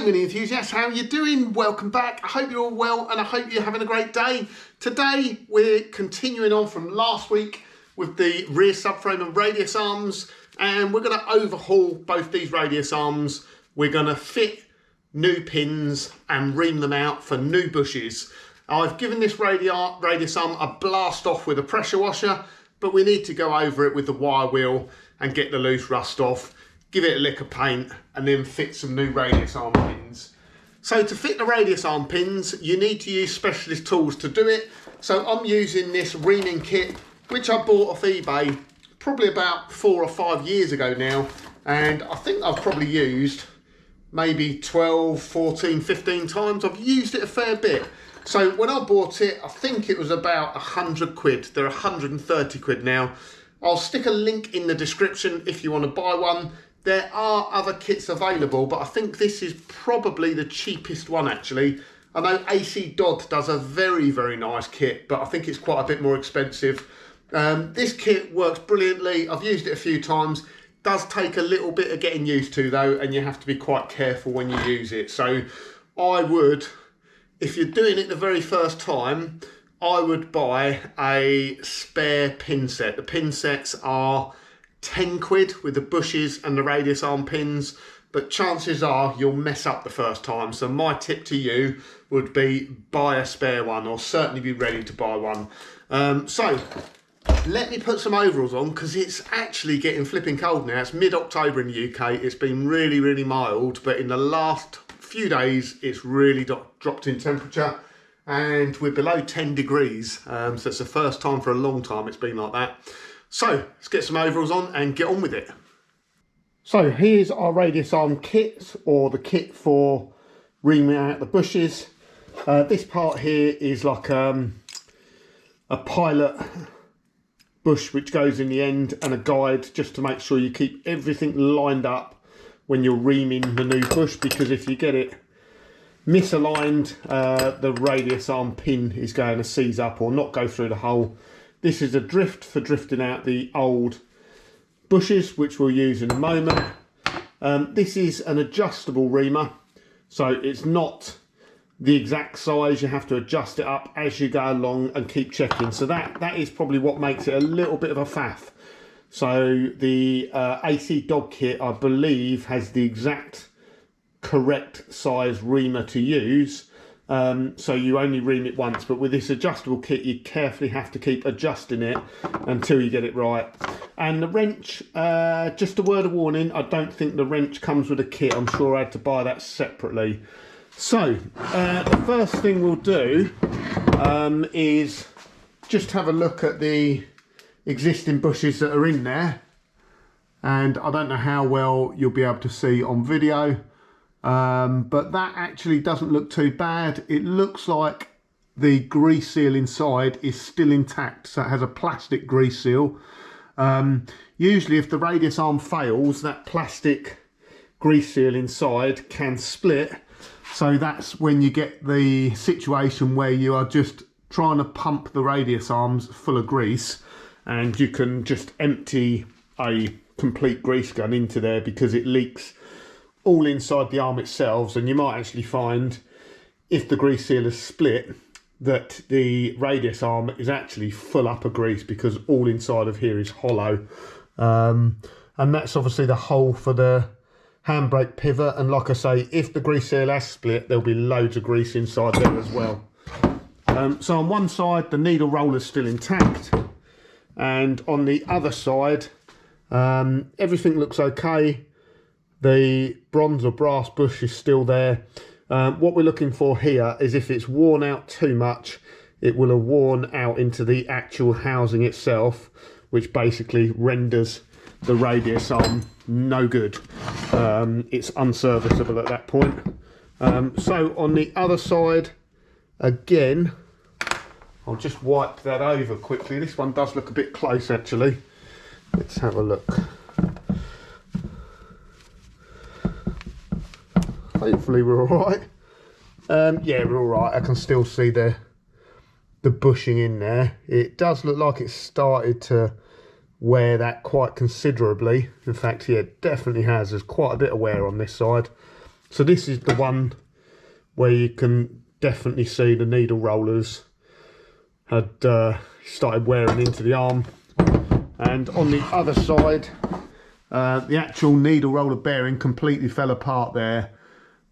Mini enthusiasts, how are you doing? Welcome back. I hope you're all well and I hope you're having a great day. Today we're continuing on from last week with the rear subframe and radius arms, and we're going to overhaul both these radius arms. We're going to fit new pins and ream them out for new bushes. I've given this radius arm a blast off with a pressure washer, but we need to go over it with the wire wheel and get the loose rust off, give it a lick of paint and then fit some new radius arm pins. So to fit the radius arm pins, you need to use specialist tools to do it. So I'm using this reaming kit, which I bought off eBay probably about 4 or 5 years ago now. And I think I've probably used maybe 12, 14, 15 times. I've used it a fair bit. So when I bought it, I think it was about 100 quid. They're 130 quid now. I'll stick a link in the description if you want to buy one. There are other kits available, but I think this is probably the cheapest one actually. I know AC Dodd does a very, very nice kit, but I think it's quite a bit more expensive. This kit works brilliantly. I've used it a few times. Does take a little bit of getting used to though, and you have to be quite careful when you use it. So I would, if you're doing it the very first time, I would buy a spare pin set. The pin sets are 10 quid with the bushes and the radius arm pins, but chances are you'll mess up the first time. So my tip to you would be buy a spare one, or certainly be ready to buy one. So let me put some overalls on because it's actually getting flipping cold now. It's mid-October in the UK. It's been really, really mild, but in the last few days it's really dropped in temperature and we're below 10 degrees. So it's the first time for a long time it's been like that. So let's get some overalls on and get on with it. So here's our radius arm kit, or the kit for reaming out the bushes. This part here is like a pilot bush which goes in the end, and a guide just to make sure you keep everything lined up when you're reaming the new bush, because if you get it misaligned, the radius arm pin is going to seize up or not go through the hole. This is a drift for drifting out the old bushes, which we'll use in a moment. This is an adjustable reamer, so it's not the exact size. You have to adjust it up as you go along and keep checking. So that is probably what makes it a little bit of a faff. So the AC Dog kit, I believe, has the exact correct size reamer to use. So you only ream it once, but with this adjustable kit you carefully have to keep adjusting it until you get it right. And the wrench, just a word of warning, I don't think the wrench comes with a kit. I'm sure I had to buy that separately. So the first thing we'll do is just have a look at the existing bushes that are in there, and I don't know how well you'll be able to see on video. But that actually doesn't look too bad. It looks like the grease seal inside is still intact, so it has a plastic grease seal. Usually if the radius arm fails, that plastic grease seal inside can split, so that's when you get the situation where you are just trying to pump the radius arms full of grease, and you can just empty a complete grease gun into there because it leaks all inside the arm itself. And you might actually find, if the grease seal is split, that the radius arm is actually full up of grease because all inside of here is hollow. And that's obviously the hole for the handbrake pivot. And like I say, if the grease seal has split, there'll be loads of grease inside there as well. So on one side, the needle roller is still intact, and on the other side, everything looks okay. The bronze or brass bush is still there. What we're looking for here is if it's worn out too much, it will have worn out into the actual housing itself, which basically renders the radius arm no good. It's unserviceable at that point. So on the other side, again, I'll just wipe that over quickly. This one does look a bit close actually. Let's have a look. Hopefully we're all right. Yeah, we're all right. I can still see the bushing in there. It does look like it's started to wear that quite considerably. In fact, yeah, it definitely has. There's quite a bit of wear on this side. So this is the one where you can definitely see the needle rollers had started wearing into the arm. And on the other side, the actual needle roller bearing completely fell apart there,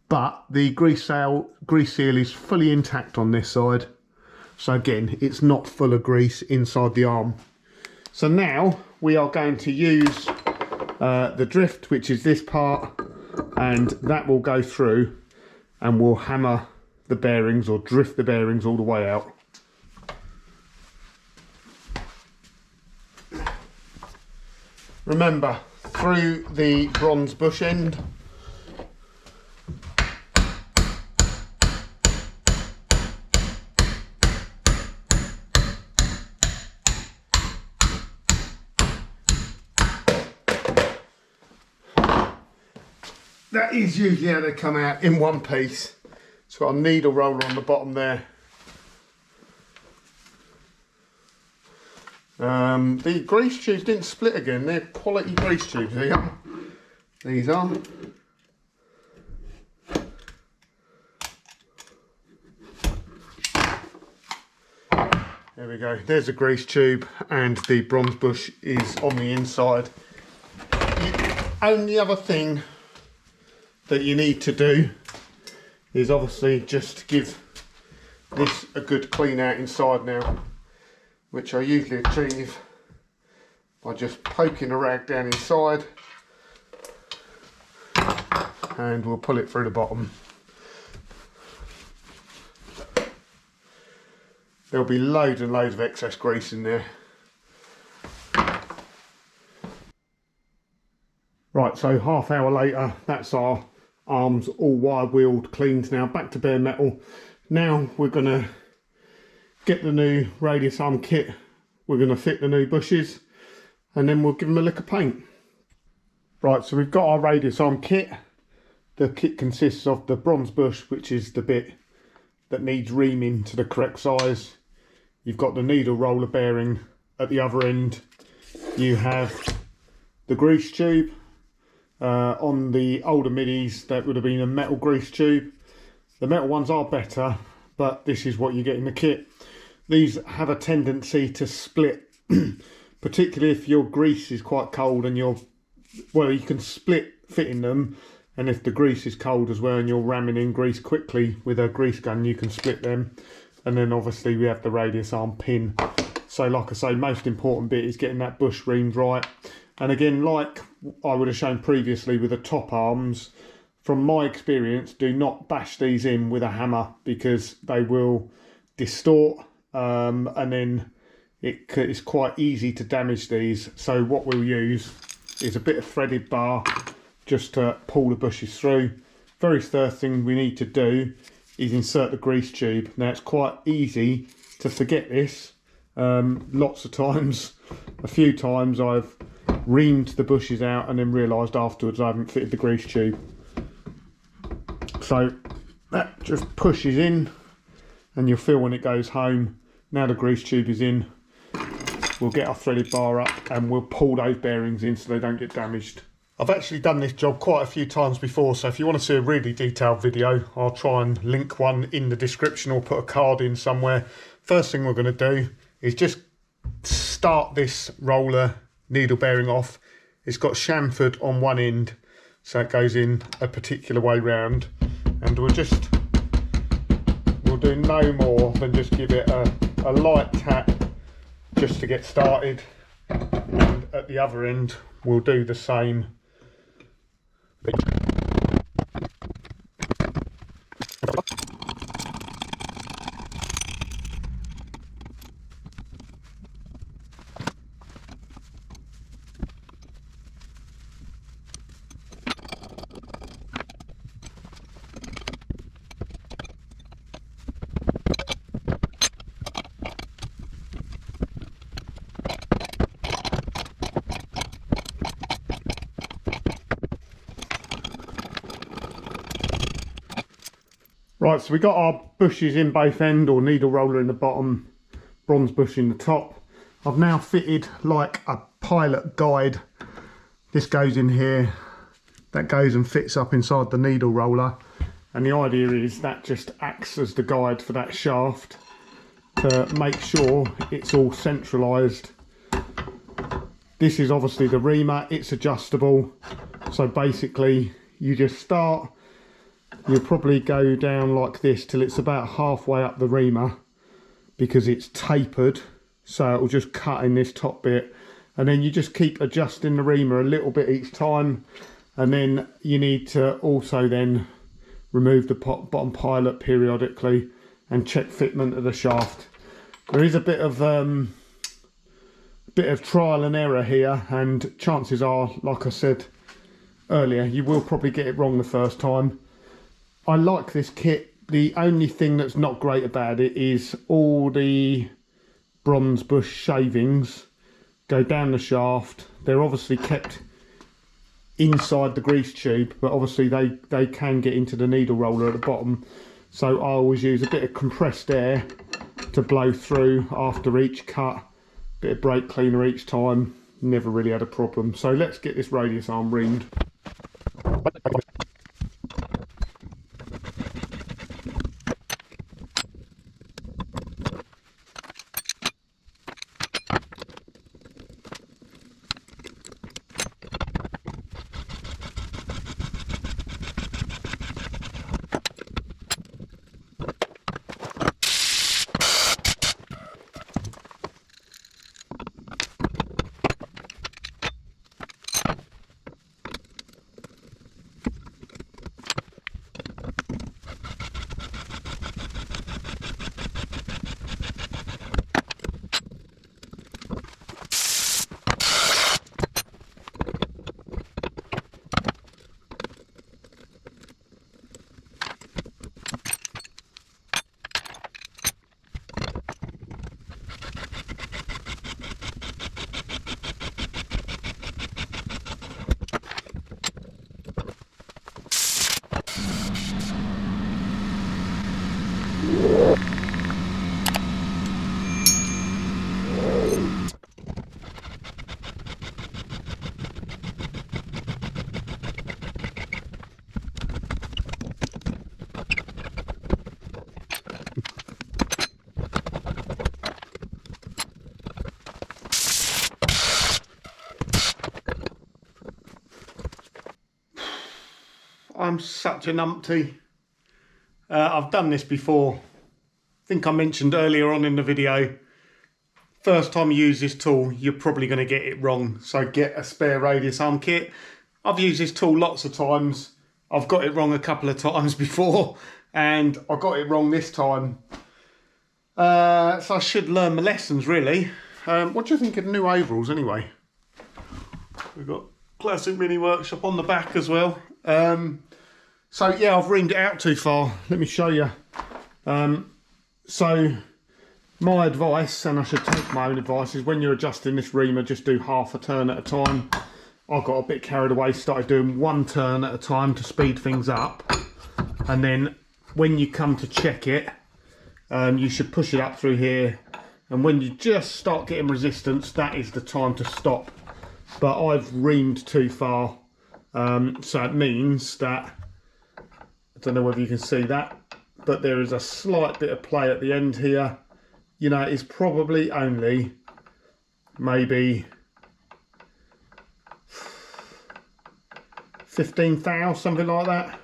but the grease seal is fully intact on this side. So again, it's not full of grease inside the arm. So now we are going to use the drift, which is this part, and that will go through and we'll hammer the bearings or drift the bearings all the way out. Remember, through the bronze bush end. That is usually how they come out, in one piece. It's got a needle roller on the bottom there. The grease tubes didn't split again. They're quality grease tubes. These are. There we go. There's a grease tube, and the bronze bush is on the inside. The only other thing that you need to do is obviously just give this a good clean out inside now, which I usually achieve by just poking a rag down inside, and we'll pull it through the bottom. There'll be loads and loads of excess grease in there. Right, so half hour later, that's our arms all wire wheeled, cleaned now, back to bare metal. Now we're going to get the new radius arm kit, we're going to fit the new bushes, and then we'll give them a lick of paint. Right, so we've got our radius arm kit. The kit consists of the bronze bush, which is the bit that needs reaming to the correct size. You've got the needle roller bearing at the other end. You have the grease tube. On the older Minis, that would have been a metal grease tube. The metal ones are better, but this is what you get in the kit. These have a tendency to split, particularly if your grease is quite cold and you can split fitting them, and if the grease is cold as well and you're ramming in grease quickly with a grease gun, you can split them. And then obviously we have the radius arm pin. So like I say, most important bit is getting that bush reamed right. And again, like I would have shown previously with the top arms, from my experience, do not bash these in with a hammer because they will distort, and then it's quite easy to damage these. So what we'll use is a bit of threaded bar just to pull the bushes through. Very first thing we need to do is insert the grease tube. Now it's quite easy to forget this. Lots of times, a few times I've reamed the bushes out and then realised afterwards I haven't fitted the grease tube. So that just pushes in, and you'll feel when it goes home. Now the grease tube is in, we'll get our threaded bar up and we'll pull those bearings in so they don't get damaged. I've actually done this job quite a few times before, so if you want to see a really detailed video, I'll try and link one in the description or put a card in somewhere. First thing we're going to do is just start this roller needle bearing off. It's got chamfered on one end, so it goes in a particular way round, and we'll do no more than just give it a light tap just to get started, and at the other end we'll do the same. Right, so we got our bushes in both end, or needle roller in the bottom, bronze bush in the top. I've now fitted like a pilot guide. This goes in here, that goes and fits up inside the needle roller, and the idea is that just acts as the guide for that shaft to make sure it's all centralised. This is obviously the reamer, it's adjustable, so basically you just start, you'll probably go down like this till it's about halfway up the reamer, because it's tapered, so it will just cut in this top bit, and then you just keep adjusting the reamer a little bit each time, and then you need to also then remove the bottom pilot periodically and check fitment of the shaft. There is a bit of trial and error here, and chances are, like I said earlier, you will probably get it wrong the first time. I like this kit. The only thing that's not great about it is all the bronze bush shavings go down the shaft. They're obviously kept inside the grease tube, but obviously they can get into the needle roller at the bottom, so I always use a bit of compressed air to blow through after each cut, bit of brake cleaner each time. Never really had a problem. So let's get this radius arm reamed. I'm such a numpty. I've done this before. I think I mentioned earlier on in the video, first time you use this tool, you're probably going to get it wrong. So get a spare radius arm kit. I've used this tool lots of times. I've got it wrong a couple of times before, and I got it wrong this time. So I should learn my lessons, really. What do you think of the new overalls anyway? We've got Classic Mini Workshop on the back as well. So yeah, I've reamed it out too far. Let me show you. So my advice, and I should take my own advice, is when you're adjusting this reamer, just do half a turn at a time. I got a bit carried away, started doing one turn at a time to speed things up, and then when you come to check it, you should push it up through here, and when you just start getting resistance, that is the time to stop. But I've reamed too far, so it means that, I don't know whether you can see that, but there is a slight bit of play at the end here. You know, it's probably only maybe 15 thou, something like that.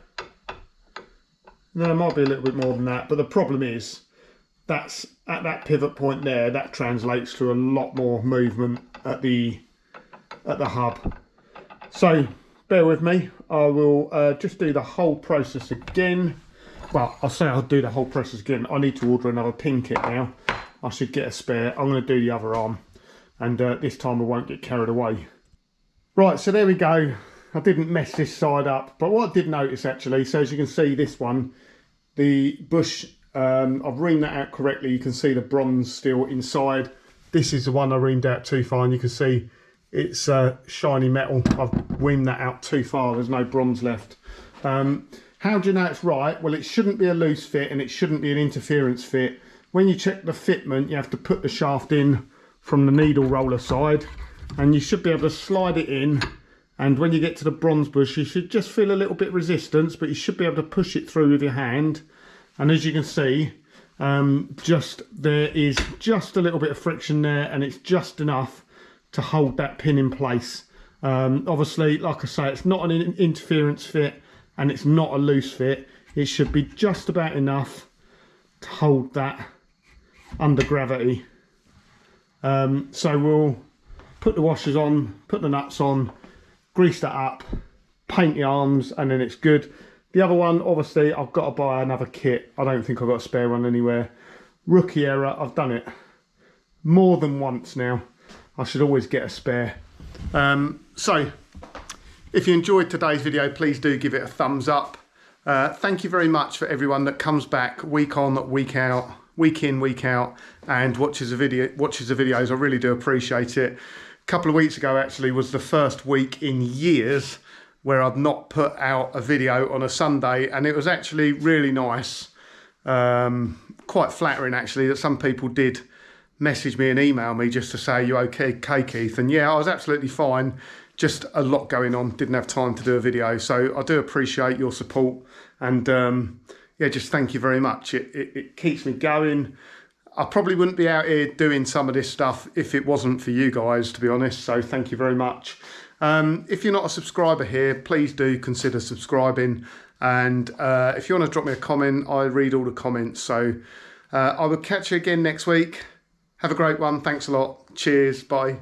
No, it might be a little bit more than that, but the problem is that's at that pivot point there, that translates to a lot more movement at the hub. So bear with me, I will just do the whole process again. Well, I'll say I'll do the whole process again. I need to order another pin kit now. I should get a spare. I'm going to do the other arm, and this time I won't get carried away. Right, so there we go. I didn't mess this side up, but what I did notice actually, so as you can see, this one, the bush, I've reamed that out correctly. You can see the bronze still inside. This is the one I reamed out too far, and you can see it's shiny metal. I've reamed that out too far. There's no bronze left. How do you know it's right? Well, it shouldn't be a loose fit, and it shouldn't be an interference fit. When you check the fitment, you have to put the shaft in from the needle roller side, and you should be able to slide it in And when you get to the bronze bush, you should just feel a little bit of resistance, but you should be able to push it through with your hand. And as you can see, there is just a little bit of friction there, and it's just enough to hold that pin in place. Obviously, like I say, it's not an interference fit and it's not a loose fit. It should be just about enough to hold that under gravity. So we'll put the washers on, put the nuts on, grease that up, paint the arms, and then it's good. The other one, obviously, I've got to buy another kit. I don't think I've got a spare one anywhere. Rookie error, I've done it more than once now. I should always get a spare. So, if you enjoyed today's video, please do give it a thumbs up. Thank you very much for everyone that comes back week on, week out, week in, week out, and watches the videos. I really do appreciate it. A couple of weeks ago, actually, was the first week in years where I'd not put out a video on a Sunday, and it was actually really nice. Quite flattering, actually, that some people did message me and email me just to say, you okay, Keith? And yeah, I was absolutely fine. Just a lot going on, didn't have time to do a video. So I do appreciate your support, and yeah, just thank you very much. It keeps me going. I probably wouldn't be out here doing some of this stuff if it wasn't for you guys, to be honest. So thank you very much. If you're not a subscriber here, please do consider subscribing. And if you want to drop me a comment, I read all the comments. So I will catch you again next week. Have a great one. Thanks a lot. Cheers. Bye.